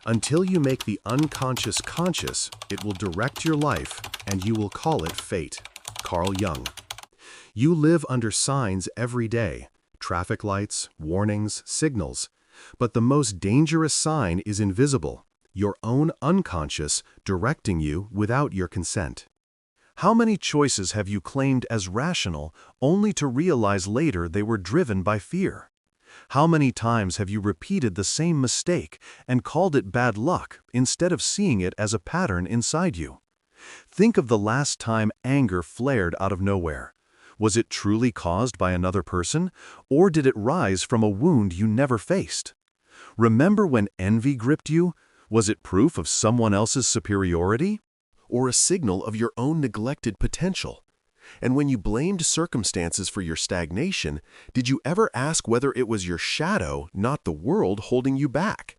Until you make the unconscious conscious, it will direct your life, and you will call it fate. Carl Jung. You live under signs every day, traffic lights, warnings, signals. But the most dangerous sign is invisible, your own unconscious directing you without your consent. How many choices have you claimed as rational only to realize later they were driven by fear? How many times have you repeated the same mistake and called it bad luck instead of seeing it as a pattern inside you? Think of the last time anger flared out of nowhere. Was it truly caused by another person, or did it rise from a wound you never faced? Remember when envy gripped you? Was it proof of someone else's superiority? Or a signal of your own neglected potential? And when you blamed circumstances for your stagnation, did you ever ask whether it was your shadow, not the world, holding you back?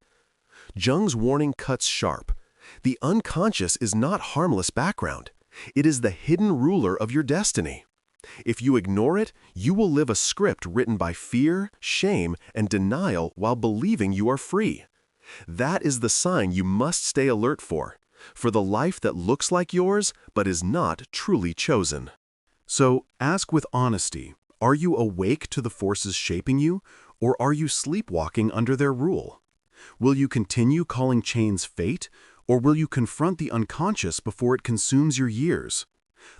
Jung's warning cuts sharp. The unconscious is not harmless background. It is the hidden ruler of your destiny. If you ignore it, you will live a script written by fear, shame, and denial while believing you are free. That is the sign you must stay alert for the life that looks like yours but is not truly chosen. So ask with honesty, are you awake to the forces shaping you, or are you sleepwalking under their rule? Will you continue calling chains fate, or will you confront the unconscious before it consumes your years?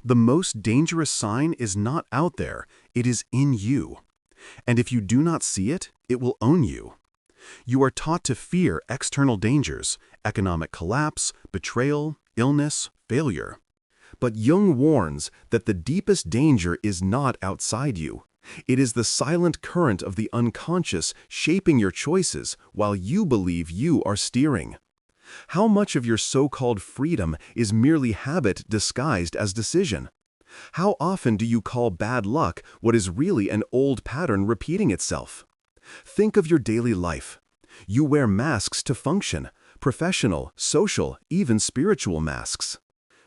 The most dangerous sign is not out there, it is in you. And if you do not see it, it will own you. You are taught to fear external dangers, economic collapse, betrayal, illness, failure. But Jung warns that the deepest danger is not outside you. It is the silent current of the unconscious shaping your choices while you believe you are steering. How much of your so-called freedom is merely habit disguised as decision? How often do you call bad luck what is really an old pattern repeating itself? Think of your daily life. You wear masks to function, professional, social, even spiritual masks.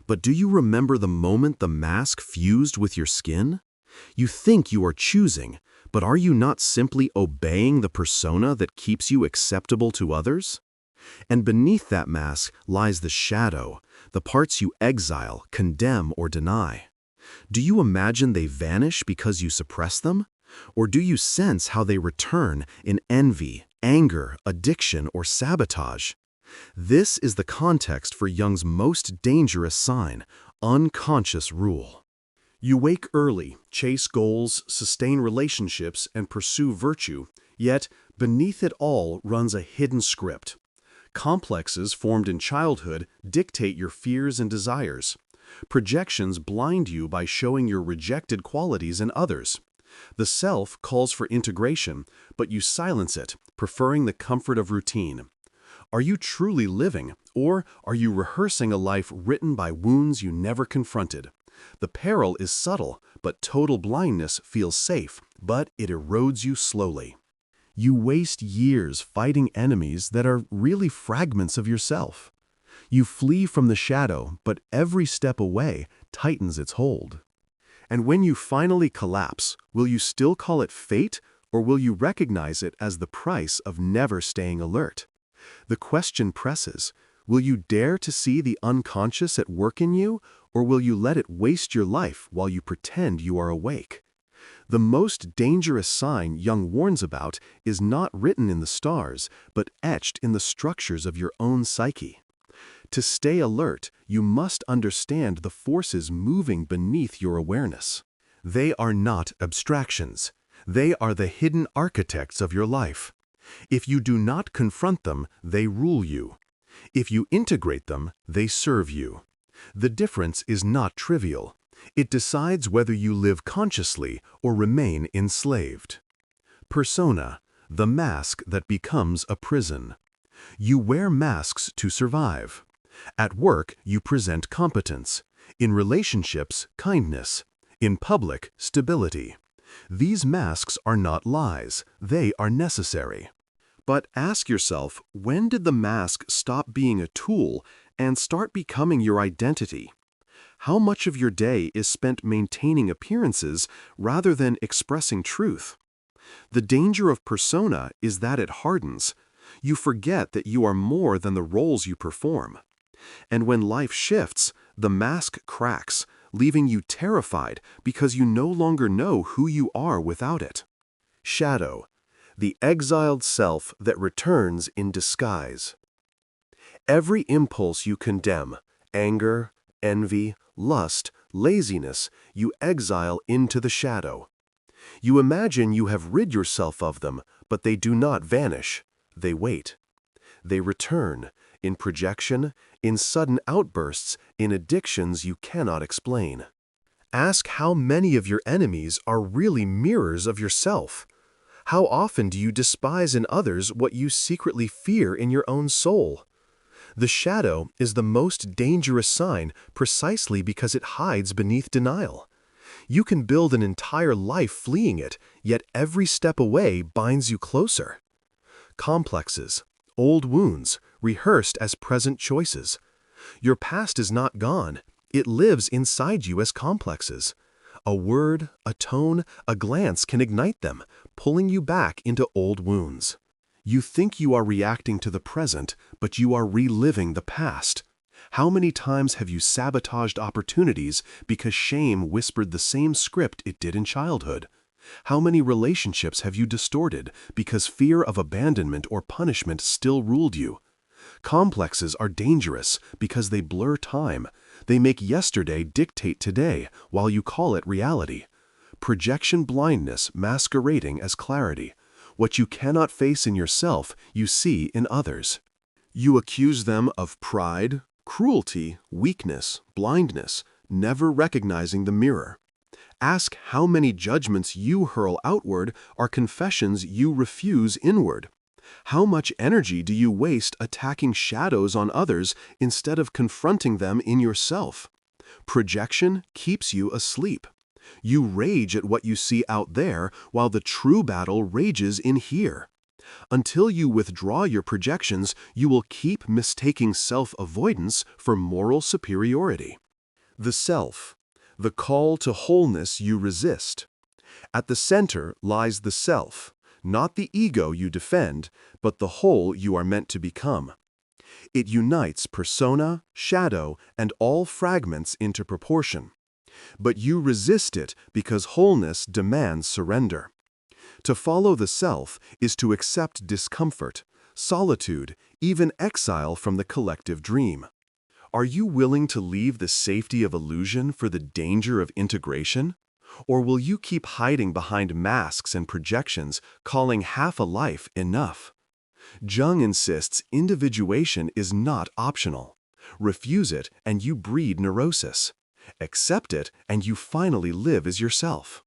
But do you remember the moment the mask fused with your skin? You think you are choosing, but are you not simply obeying the persona that keeps you acceptable to others? And beneath that mask lies the shadow, the parts you exile, condemn, or deny. Do you imagine they vanish because you suppress them? Or do you sense how they return in envy, anger, addiction, or sabotage? This is the context for Jung's most dangerous sign, unconscious rule. You wake early, chase goals, sustain relationships, and pursue virtue, yet beneath it all runs a hidden script. Complexes formed in childhood dictate your fears and desires. Projections blind you by showing your rejected qualities in others. The self calls for integration, but you silence it, preferring the comfort of routine. Are you truly living, or are you rehearsing a life written by wounds you never confronted? The peril is subtle, but total blindness feels safe, but it erodes you slowly. You waste years fighting enemies that are really fragments of yourself. You flee from the shadow, but every step away tightens its hold. And when you finally collapse, will you still call it fate, or will you recognize it as the price of never staying alert? The question presses, will you dare to see the unconscious at work in you, or will you let it waste your life while you pretend you are awake? The most dangerous sign Jung warns about is not written in the stars, but etched in the structures of your own psyche. To stay alert, you must understand the forces moving beneath your awareness. They are not abstractions. They are the hidden architects of your life. If you do not confront them, they rule you. If you integrate them, they serve you. The difference is not trivial. It decides whether you live consciously or remain enslaved. Persona, the mask that becomes a prison. You wear masks to survive. At work, you present competence. In relationships, kindness. In public, stability. These masks are not lies, they are necessary. But ask yourself, when did the mask stop being a tool and start becoming your identity? How much of your day is spent maintaining appearances rather than expressing truth? The danger of persona is that it hardens. You forget that you are more than the roles you perform. And when life shifts, the mask cracks, leaving you terrified because you no longer know who you are without it. Shadow, the exiled self that returns in disguise. Every impulse you condemn, anger, envy, lust, laziness, you exile into the shadow. You imagine you have rid yourself of them, but they do not vanish. They wait. They return, in projection, in sudden outbursts, in addictions you cannot explain. Ask how many of your enemies are really mirrors of yourself. How often do you despise in others what you secretly fear in your own soul? The shadow is the most dangerous sign precisely because it hides beneath denial. You can build an entire life fleeing it, yet every step away binds you closer. Complexes, old wounds, rehearsed as present choices. Your past is not gone. It lives inside you as complexes. A word, a tone, a glance can ignite them, pulling you back into old wounds. You think you are reacting to the present, but you are reliving the past. How many times have you sabotaged opportunities because shame whispered the same script it did in childhood? How many relationships have you distorted because fear of abandonment or punishment still ruled you? Complexes are dangerous because they blur time. They make yesterday dictate today while you call it reality. Projection blindness masquerading as clarity. What you cannot face in yourself, you see in others. You accuse them of pride, cruelty, weakness, blindness, never recognizing the mirror. Ask how many judgments you hurl outward are confessions you refuse inward. How much energy do you waste attacking shadows on others instead of confronting them in yourself? Projection keeps you asleep. You rage at what you see out there while the true battle rages in here. Until you withdraw your projections, you will keep mistaking self-avoidance for moral superiority. The self, the call to wholeness you resist. At the center lies the self, not the ego you defend, but the whole you are meant to become. It unites persona, shadow, and all fragments into proportion. But you resist it because wholeness demands surrender. To follow the self is to accept discomfort, solitude, even exile from the collective dream. Are you willing to leave the safety of illusion for the danger of integration? Or will you keep hiding behind masks and projections, calling half a life enough? Jung insists individuation is not optional. Refuse it and you breed neurosis. Accept it and you finally live as yourself.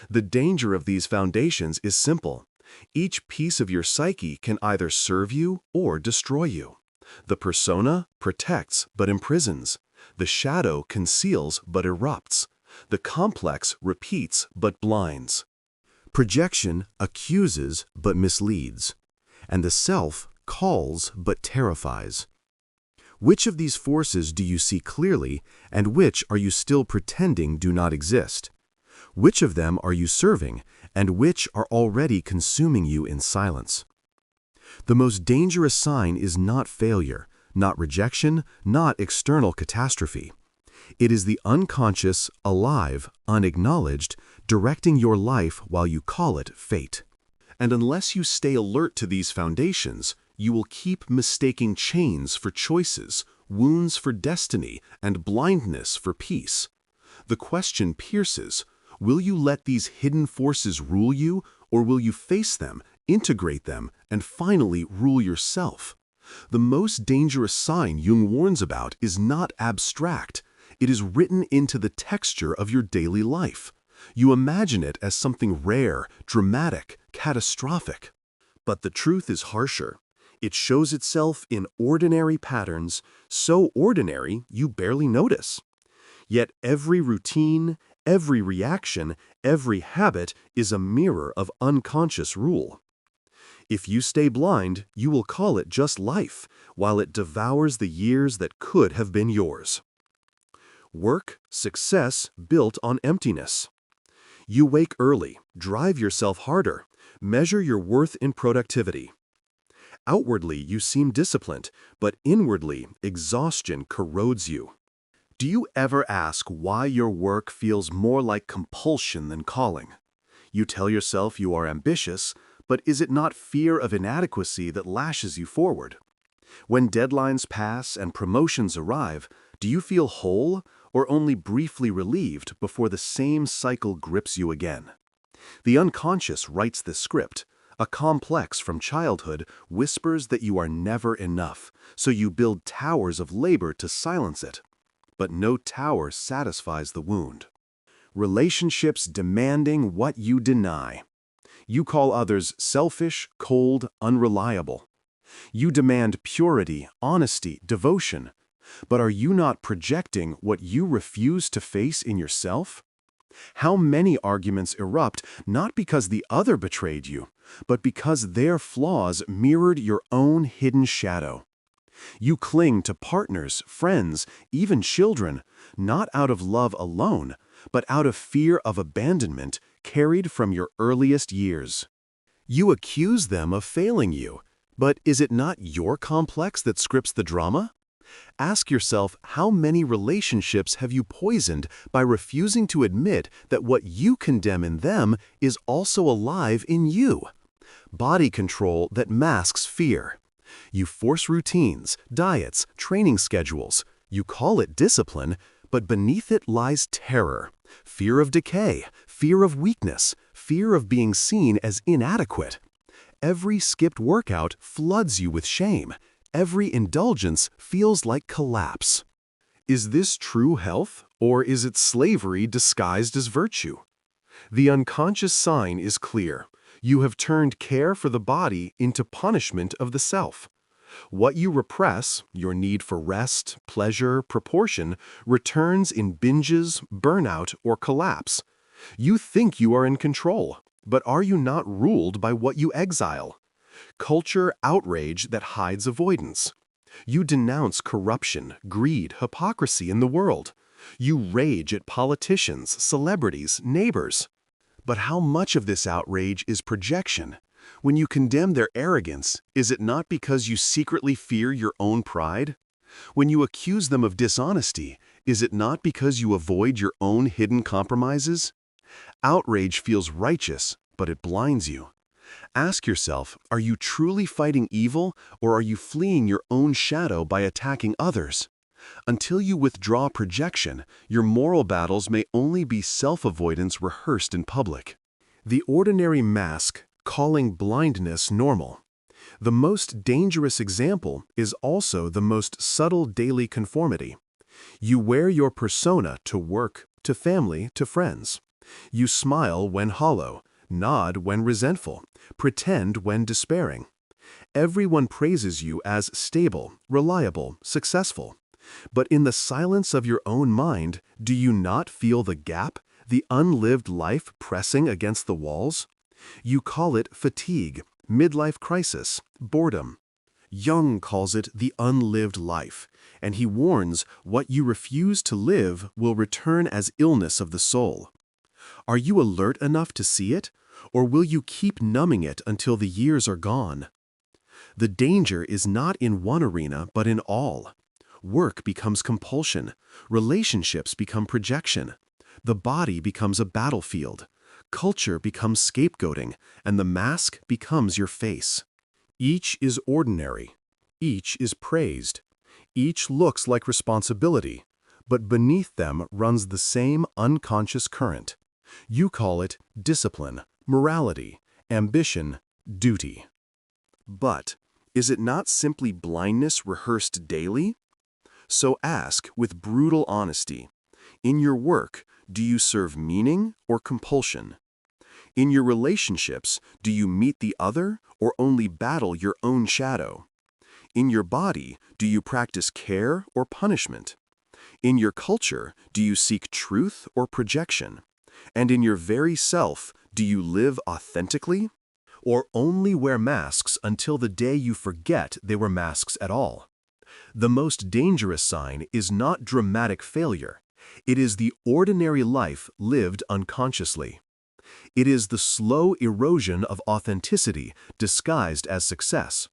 The danger of these foundations is simple. Each piece of your psyche can either serve you or destroy you. The persona protects but imprisons. The shadow conceals but erupts. The complex repeats but blinds. Projection accuses but misleads. And the self calls but terrifies. Which of these forces do you see clearly, and which are you still pretending do not exist? Which of them are you serving, and which are already consuming you in silence? The most dangerous sign is not failure, not rejection, not external catastrophe. It is the unconscious, alive, unacknowledged, directing your life while you call it fate. And unless you stay alert to these foundations, you will keep mistaking chains for choices, wounds for destiny, and blindness for peace. The question pierces, will you let these hidden forces rule you, or will you face them, integrate them, and finally rule yourself? The most dangerous sign Jung warns about is not abstract. It is written into the texture of your daily life. You imagine it as something rare, dramatic, catastrophic. But the truth is harsher. It shows itself in ordinary patterns, so ordinary you barely notice. Yet every routine, every reaction, every habit is a mirror of unconscious rule. If you stay blind, you will call it just life, while it devours the years that could have been yours. Work, success built on emptiness. You wake early, drive yourself harder, measure your worth in productivity. Outwardly, you seem disciplined, but inwardly, exhaustion corrodes you. Do you ever ask why your work feels more like compulsion than calling? You tell yourself you are ambitious, but is it not fear of inadequacy that lashes you forward? When deadlines pass and promotions arrive, do you feel whole or only briefly relieved before the same cycle grips you again? The unconscious writes this script. A complex from childhood whispers that you are never enough, so you build towers of labor to silence it. But no tower satisfies the wound. Relationships demanding what you deny. You call others selfish, cold, unreliable. You demand purity, honesty, devotion. But are you not projecting what you refuse to face in yourself? How many arguments erupt not because the other betrayed you, but because their flaws mirrored your own hidden shadow? You cling to partners, friends, even children, not out of love alone, but out of fear of abandonment carried from your earliest years. You accuse them of failing you, but is it not your complex that scripts the drama? Ask yourself, how many relationships have you poisoned by refusing to admit that what you condemn in them is also alive in you? Body control that masks fear. You force routines, diets, training schedules. You call it discipline, but beneath it lies terror, fear of decay, fear of weakness, fear of being seen as inadequate. Every skipped workout floods you with shame. Every indulgence feels like collapse. Is this true health, or is it slavery disguised as virtue? The unconscious sign is clear. You have turned care for the body into punishment of the self. What you repress, your need for rest, pleasure, proportion, returns in binges, burnout, or collapse. You think you are in control, but are you not ruled by what you exile? Culture outrage that hides avoidance. You denounce corruption, greed, hypocrisy in the world. You rage at politicians, celebrities, neighbors. But how much of this outrage is projection? When you condemn their arrogance, is it not because you secretly fear your own pride? When you accuse them of dishonesty, is it not because you avoid your own hidden compromises? Outrage feels righteous, but it blinds you. Ask yourself, are you truly fighting evil, or are you fleeing your own shadow by attacking others? Until you withdraw projection, your moral battles may only be self-avoidance rehearsed in public. The ordinary mask, calling blindness normal. The most dangerous example is also the most subtle daily conformity. You wear your persona to work, to family, to friends. You smile when hollow, nod when resentful, pretend when despairing. Everyone praises you as stable, reliable, successful. But in the silence of your own mind, do you not feel the gap, the unlived life pressing against the walls? You call it fatigue, midlife crisis, boredom. Jung calls it the unlived life, and he warns what you refuse to live will return as illness of the soul. Are you alert enough to see it, or will you keep numbing it until the years are gone? The danger is not in one arena, but in all. Work becomes compulsion, relationships become projection, the body becomes a battlefield, culture becomes scapegoating, and the mask becomes your face. Each is ordinary, each is praised, each looks like responsibility, but beneath them runs the same unconscious current. You call it discipline, morality, ambition, duty. But is it not simply blindness rehearsed daily? So ask with brutal honesty, in your work, do you serve meaning or compulsion? In your relationships, do you meet the other or only battle your own shadow? In your body, do you practice care or punishment? In your culture, do you seek truth or projection? And in your very self, do you live authentically? Or only wear masks until the day you forget they were masks at all? The most dangerous sign is not dramatic failure. It is the ordinary life lived unconsciously. It is the slow erosion of authenticity disguised as success.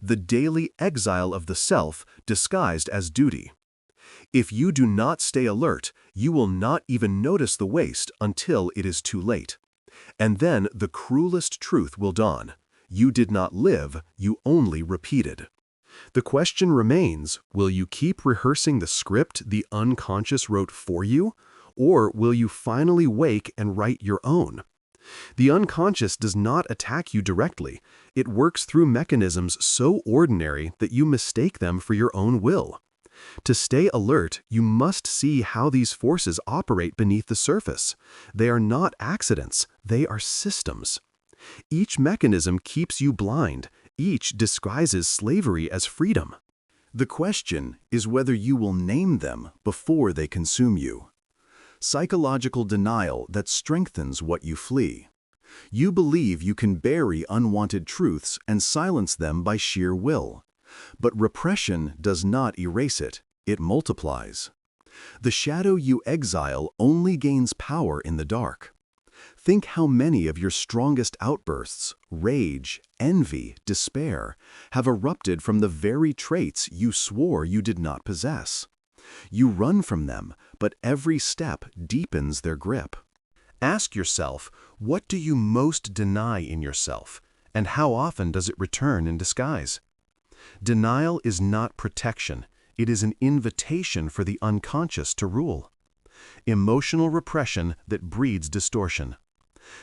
the daily exile of the self disguised as duty. If you do not stay alert, you will not even notice the waste until it is too late. And then the cruelest truth will dawn. You did not live, you only repeated. The question remains, will you keep rehearsing the script the unconscious wrote for you, or will you finally wake and write your own? The unconscious does not attack you directly. It works through mechanisms so ordinary that you mistake them for your own will. To stay alert, you must see how these forces operate beneath the surface. They are not accidents, they are systems. Each mechanism keeps you blind, each disguises slavery as freedom. The question is whether you will name them before they consume you. Psychological denial that strengthens what you flee. You believe you can bury unwanted truths and silence them by sheer will. But repression does not erase it, it multiplies. The shadow you exile only gains power in the dark. Think how many of your strongest outbursts, rage, envy, despair, have erupted from the very traits you swore you did not possess. You run from them, but every step deepens their grip. Ask yourself, what do you most deny in yourself, and how often does it return in disguise? Denial is not protection, it is an invitation for the unconscious to rule. Emotional repression that breeds distortion.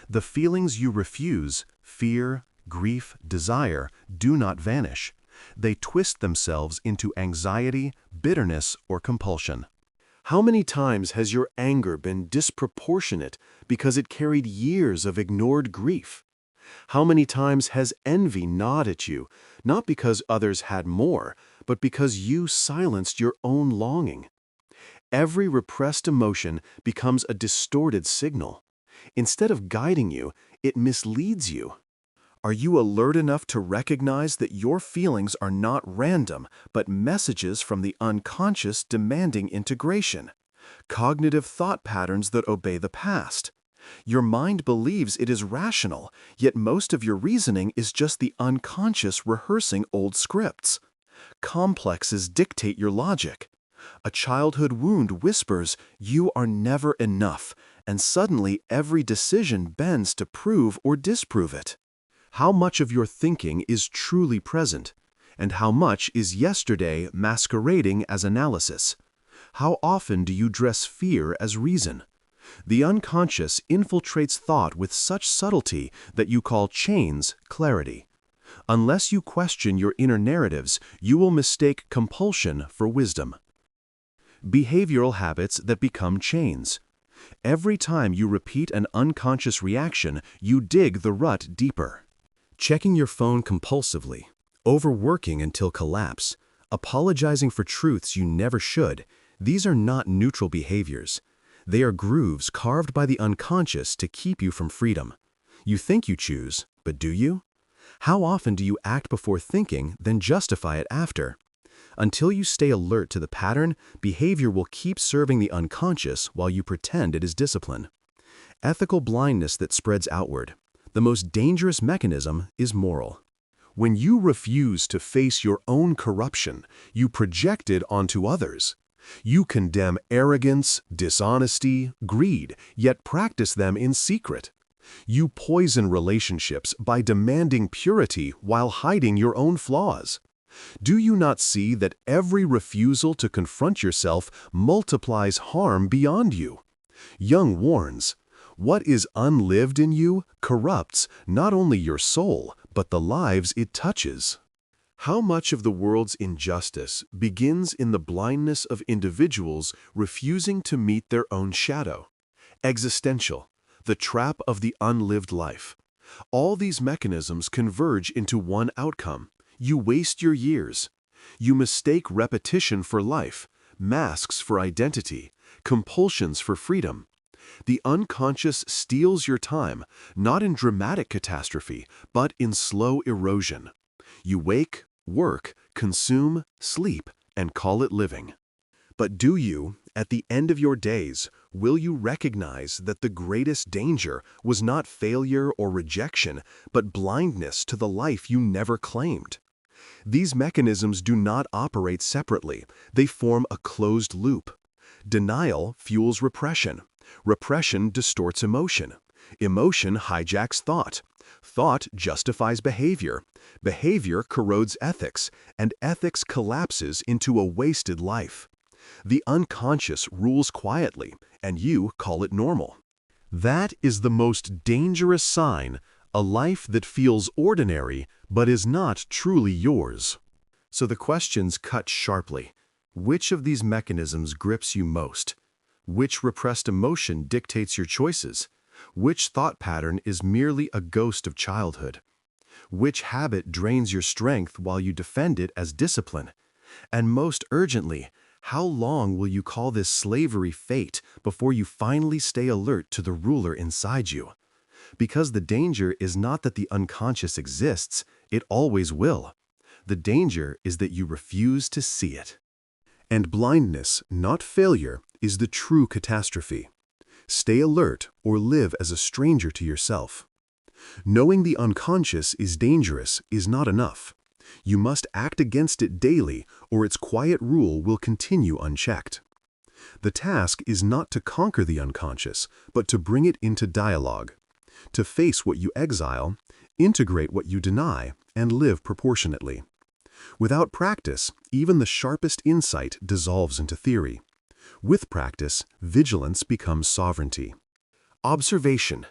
The feelings you refuse, fear, grief, desire, do not vanish. They twist themselves into anxiety, bitterness, or compulsion. How many times has your anger been disproportionate because it carried years of ignored grief? How many times has envy gnawed at you, not because others had more, but because you silenced your own longing? Every repressed emotion becomes a distorted signal. Instead of guiding you, it misleads you. Are you alert enough to recognize that your feelings are not random, but messages from the unconscious demanding integration? Cognitive thought patterns that obey the past. Your mind believes it is rational, yet most of your reasoning is just the unconscious rehearsing old scripts. Complexes dictate your logic. A childhood wound whispers, "You are never enough," and suddenly every decision bends to prove or disprove it. How much of your thinking is truly present, and how much is yesterday masquerading as analysis? How often do you dress fear as reason? The unconscious infiltrates thought with such subtlety that you call chains clarity. Unless you question your inner narratives, you will mistake compulsion for wisdom. Behavioral habits that become chains. Every time you repeat an unconscious reaction, you dig the rut deeper. Checking your phone compulsively, overworking until collapse, apologizing for truths you never should, these are not neutral behaviors. They are grooves carved by the unconscious to keep you from freedom. You think you choose, but do you? How often do you act before thinking, then justify it after? Until you stay alert to the pattern, behavior will keep serving the unconscious while you pretend it is discipline. Ethical blindness that spreads outward. The most dangerous mechanism is moral. When you refuse to face your own corruption, you project it onto others. You condemn arrogance, dishonesty, greed, yet practice them in secret. You poison relationships by demanding purity while hiding your own flaws. Do you not see that every refusal to confront yourself multiplies harm beyond you? Jung warns, what is unlived in you corrupts not only your soul, but the lives it touches. How much of the world's injustice begins in the blindness of individuals refusing to meet their own shadow? Existential, the trap of the unlived life. All these mechanisms converge into one outcome. You waste your years. You mistake repetition for life, masks for identity, compulsions for freedom. The unconscious steals your time, not in dramatic catastrophe, but in slow erosion. You wake, work, consume, sleep, and call it living. But do you, at the end of your days, will you recognize that the greatest danger was not failure or rejection, but blindness to the life you never claimed? These mechanisms do not operate separately. They form a closed loop. Denial fuels repression. Repression distorts emotion. Emotion hijacks thought. Thought justifies behavior. Behavior corrodes ethics, and ethics collapses into a wasted life. The unconscious rules quietly, and you call it normal. That is the most dangerous sign, a life that feels ordinary but is not truly yours. So the questions cut sharply. Which of these mechanisms grips you most? Which repressed emotion dictates your choices? Which thought pattern is merely a ghost of childhood? Which habit drains your strength while you defend it as discipline? And most urgently, how long will you call this slavery fate before you finally stay alert to the ruler inside you? Because the danger is not that the unconscious exists, it always will. The danger is that you refuse to see it. And blindness, not failure, is the true catastrophe. Stay alert or live as a stranger to yourself. Knowing the unconscious is dangerous is not enough. You must act against it daily, or its quiet rule will continue unchecked. The task is not to conquer the unconscious, but to bring it into dialogue. To face what you exile, integrate what you deny, and live proportionately. Without practice, even the sharpest insight dissolves into theory. With practice, vigilance becomes sovereignty. Observation.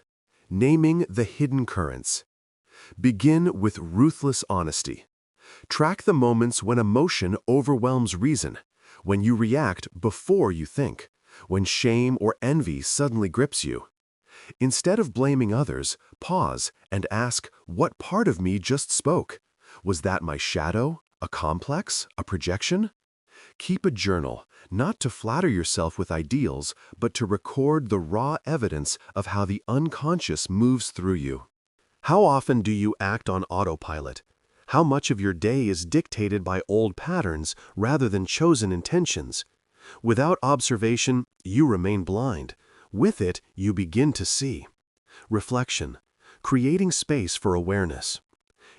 Naming the hidden currents. Begin with ruthless honesty. Track the moments when emotion overwhelms reason, when you react before you think, when shame or envy suddenly grips you. Instead of blaming others, pause and ask, what part of me just spoke? Was that my shadow, a complex, a projection? Keep a journal, not to flatter yourself with ideals, but to record the raw evidence of how the unconscious moves through you. How often do you act on autopilot? How much of your day is dictated by old patterns rather than chosen intentions? Without observation, you remain blind. With it, you begin to see. Reflection. Creating space for awareness.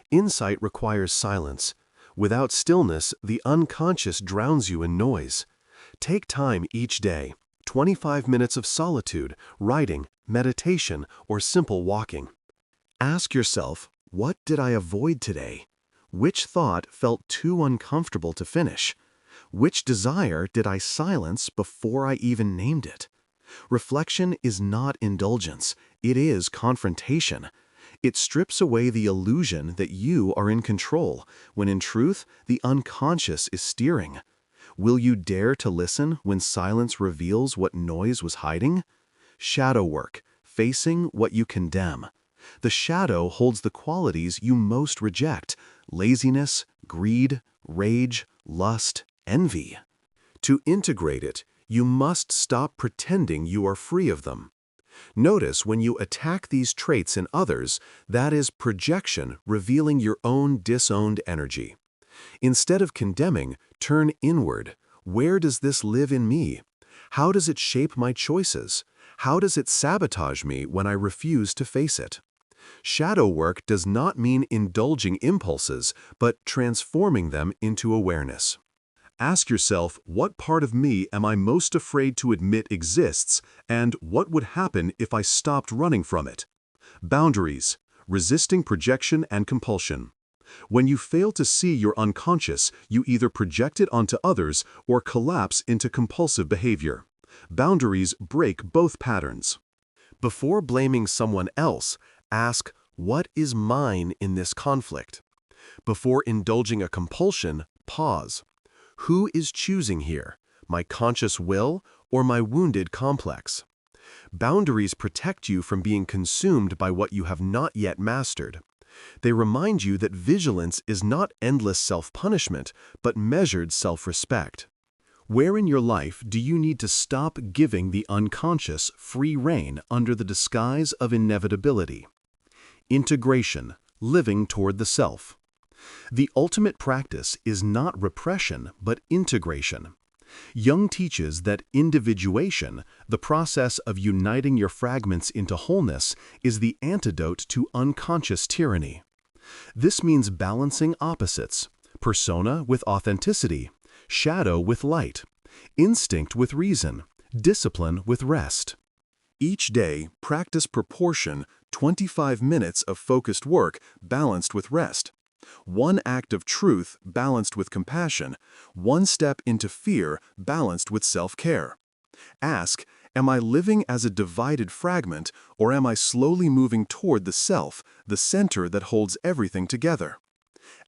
Insight requires silence. Without stillness, the unconscious drowns you in noise. Take time each day, 25 minutes of solitude, writing, meditation, or simple walking. Ask yourself, what did I avoid today? Which thought felt too uncomfortable to finish? Which desire did I silence before I even named it? Reflection is not indulgence, it is confrontation. It strips away the illusion that you are in control, when in truth, the unconscious is steering. Will you dare to listen when silence reveals what noise was hiding? Shadow work, facing what you condemn. The shadow holds the qualities you most reject: laziness, greed, rage, lust, envy. To integrate it, you must stop pretending you are free of them. Notice when you attack these traits in others, that is projection revealing your own disowned energy. Instead of condemning, turn inward. Where does this live in me? How does it shape my choices? How does it sabotage me when I refuse to face it? Shadow work does not mean indulging impulses, but transforming them into awareness. Ask yourself, what part of me am I most afraid to admit exists, and what would happen if I stopped running from it? Boundaries, resisting projection and compulsion. When you fail to see your unconscious, you either project it onto others or collapse into compulsive behavior. Boundaries break both patterns. Before blaming someone else, ask, what is mine in this conflict? Before indulging a compulsion, pause. Who is choosing here, my conscious will or my wounded complex? Boundaries protect you from being consumed by what you have not yet mastered. They remind you that vigilance is not endless self-punishment, but measured self-respect. Where in your life do you need to stop giving the unconscious free rein under the disguise of inevitability? Integration, living toward the self. The ultimate practice is not repression, but integration. Jung teaches that individuation, the process of uniting your fragments into wholeness, is the antidote to unconscious tyranny. This means balancing opposites, persona with authenticity, shadow with light, instinct with reason, discipline with rest. Each day, practice proportion, 25 minutes of focused work balanced with rest. One act of truth balanced with compassion, one step into fear balanced with self-care. Ask, am I living as a divided fragment, or am I slowly moving toward the self, the center that holds everything together?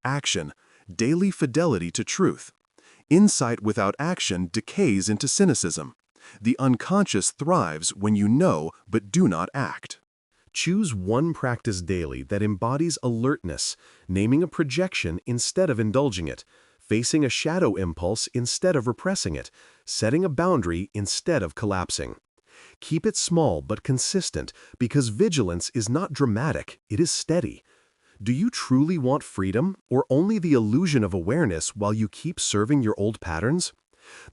Action, daily fidelity to truth. Insight without action decays into cynicism. The unconscious thrives when you know but do not act. Choose one practice daily that embodies alertness, naming a projection instead of indulging it, facing a shadow impulse instead of repressing it, setting a boundary instead of collapsing. Keep it small but consistent, because vigilance is not dramatic, it is steady. Do you truly want freedom, or only the illusion of awareness while you keep serving your old patterns?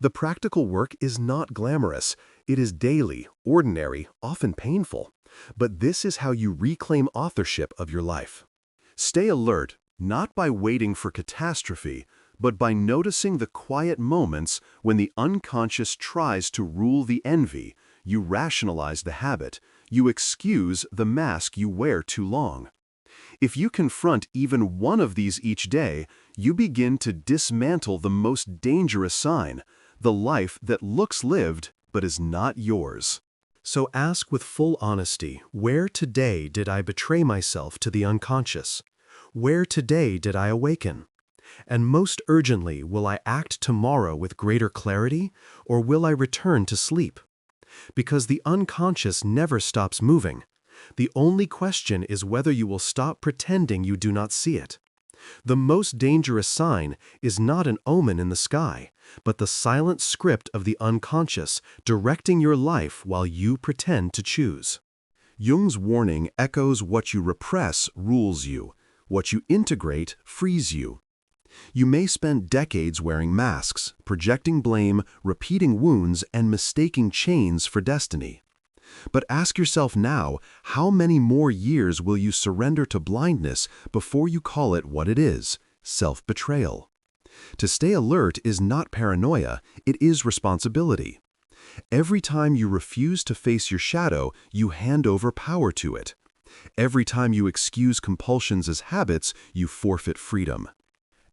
The practical work is not glamorous. It is daily, ordinary, often painful. But this is how you reclaim authorship of your life. Stay alert, not by waiting for catastrophe, but by noticing the quiet moments when the unconscious tries to rule the envy, you rationalize the habit, you excuse the mask you wear too long. If you confront even one of these each day, you begin to dismantle the most dangerous sign, the life that looks lived but is not yours. So ask with full honesty, where today did I betray myself to the unconscious? Where today did I awaken? And most urgently, will I act tomorrow with greater clarity, or will I return to sleep? Because the unconscious never stops moving. The only question is whether you will stop pretending you do not see it. The most dangerous sign is not an omen in the sky, but the silent script of the unconscious directing your life while you pretend to choose. Jung's warning echoes: what you repress rules you, what you integrate frees you. You may spend decades wearing masks, projecting blame, repeating wounds, and mistaking chains for destiny. But ask yourself now, how many more years will you surrender to blindness before you call it what it is: self-betrayal? To stay alert is not paranoia, it is responsibility. Every time you refuse to face your shadow, you hand over power to it. Every time you excuse compulsions as habits, you forfeit freedom.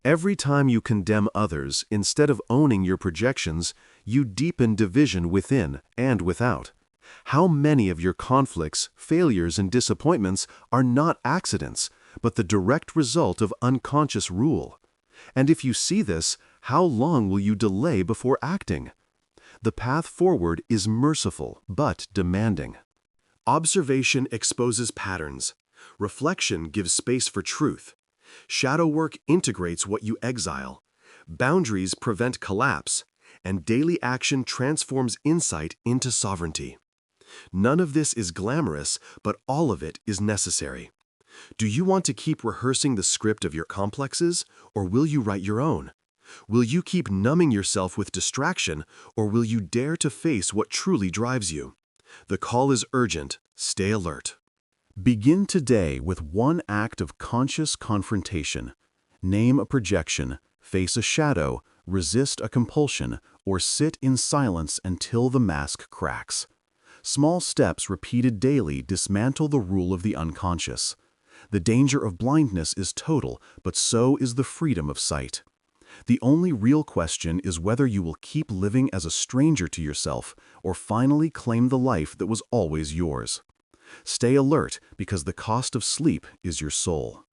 Every time you condemn others instead of owning your projections, you deepen division within and without. How many of your conflicts, failures, and disappointments are not accidents, but the direct result of unconscious rule? And if you see this, how long will you delay before acting? The path forward is merciful but demanding. Observation exposes patterns. Reflection gives space for truth. Shadow work integrates what you exile. Boundaries prevent collapse, and daily action transforms insight into sovereignty. None of this is glamorous, but all of it is necessary. Do you want to keep rehearsing the script of your complexes, or will you write your own? Will you keep numbing yourself with distraction, or will you dare to face what truly drives you? The call is urgent. Stay alert. Begin today with one act of conscious confrontation. Name a projection, face a shadow, resist a compulsion, or sit in silence until the mask cracks. Small steps repeated daily dismantle the rule of the unconscious. The danger of blindness is total, but so is the freedom of sight. The only real question is whether you will keep living as a stranger to yourself or finally claim the life that was always yours. Stay alert, because the cost of sleep is your soul.